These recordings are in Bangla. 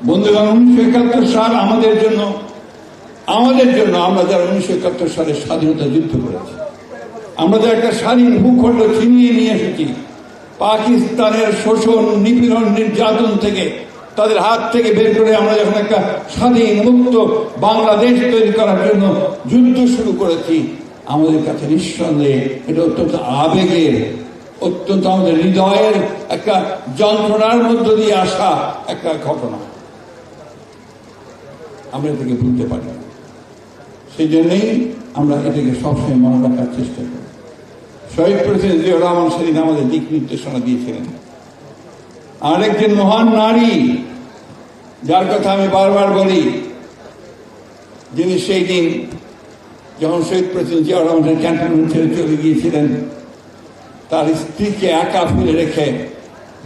বন্ধুগণ, 1971 সাল আমাদের জন্য আমরা যারা 1971 সালে স্বাধীনতা যুদ্ধ করেছি, আমরা যারা একটা স্বাধীন ভূখণ্ড ছিনিয়ে নিয়ে এসেছি পাকিস্তানের শোষণ, নিপীড়ন, নির্যাতন থেকে, তাদের হাত থেকে বের করে আমরা যখন একটা স্বাধীন মুক্ত বাংলাদেশ তৈরি করার জন্য যুদ্ধ শুরু করেছি, আমাদের কাছে নিঃসন্দেহে এটা অত্যন্ত আবেগের, অত্যন্ত আমাদের হৃদয়ের একটা যন্ত্রণার মধ্য দিয়ে আসা একটা ঘটনা। আমরা এটাকে ভুলতে পারি না। সেই জন্যই আমরা এটাকে সবসময় মনে রাখার চেষ্টা করি। শহীদ প্রেসিডেন্ট জিয়াউর রহমান সেদিন আমাদের দিক নির্দেশনা দিয়েছিলেন। আরেকজন মহান নারী, যার কথা আমি বারবার বলি, যিনি সেই দিন যখন শহীদ প্রেসিডেন্ট জিয়াউর রহমানের ক্যান্টনমেন্ট ছেড়ে চলে গিয়েছিলেন, তার স্ত্রীকে একা ফেলে রেখে,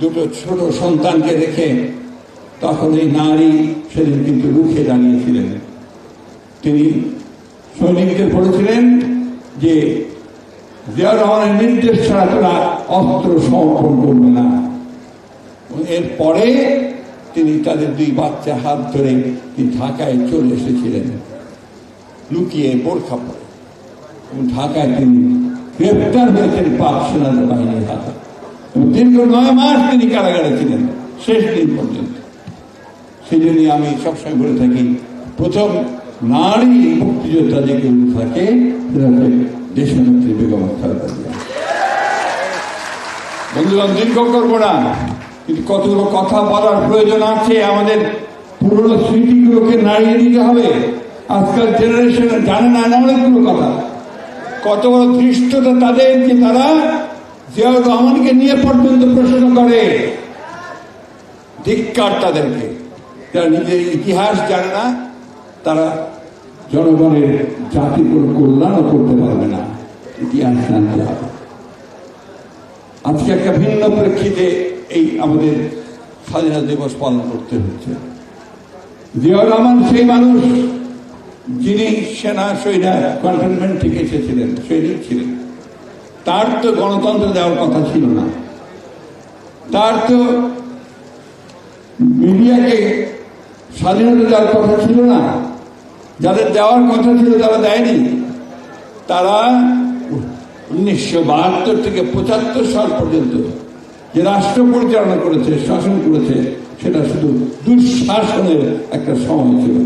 দুটো ছোট সন্তানকে রেখে, তখন এই নারী সেদিন কিন্তু রুখে দাঁড়িয়েছিলেন। তিনি সৈনিকদের বলেছিলেন যে জিয়াউর রহমানের নির্দেশ ছাড়া তারা অস্ত্র সমর্পণ করবে না। এরপরে তিনি তাদের দুই বাচ্চা হাত ধরে তিনি ঢাকায় চলে এসেছিলেন, লুকিয়ে বোরখা পরে, এবং ঢাকায় তিনি গ্রেফতার হয়েছেন পাক সেনাবাহিনীর হাতে, এবং দীর্ঘ 9 মাস তিনি কারাগারে ছিলেন শেষ দিন পর্যন্ত। সেই জন্যই আমি সবসময় বলে থাকি, প্রথম নারী মুক্তিযোদ্ধা যে কেউ থাকে সেটা হচ্ছে দেশনেত্রী বেগম খালেদা জিয়া। বন্ধুগণ, দীর্ঘ করবো না, কিন্তু কতগুলো কথা বলার প্রয়োজন আছে। আমাদের পুরনো স্মৃতিগুলোকে নাড়িয়ে দিতে হবে। আজকাল জেনারেশন জানে না অনেকগুলো কথা। কত বড় ধৃষ্টতা তাদের যে তারা জিয়াউর রহমানকে নিয়ে পর্যন্ত প্রশ্ন করে। ধিক্কার তাদেরকে, যারা নিজের ইতিহাস জানে না, তারা জনগণের জাতির কোনো কল্যাণও করতে পারবে না। ইতিহাস জানতে হবে। আজকে একটা ভিন্ন প্রেক্ষিতে এই আমাদের স্বাধীনতা দিবস পালন করতে হচ্ছে। জিয়াউর রহমান সেই মানুষ যিনি সেনা ক্যান্টনমেন্ট থেকে এসেছিলেন, সৈনিক ছিলেন। তার তো গণতন্ত্র দেওয়ার কথা ছিল না, তার তো মিডিয়াকে স্বাধীনতা দেওয়ার কথা ছিল না। যাদের দেওয়ার কথা ছিল তারা দেয়নি। তারা 1972 থেকে 75 সাল পর্যন্ত যে রাষ্ট্র পরিচালনা করেছে, শাসন করেছে, সেটা শুধু দুঃশাসনের একটা সময় ছিল।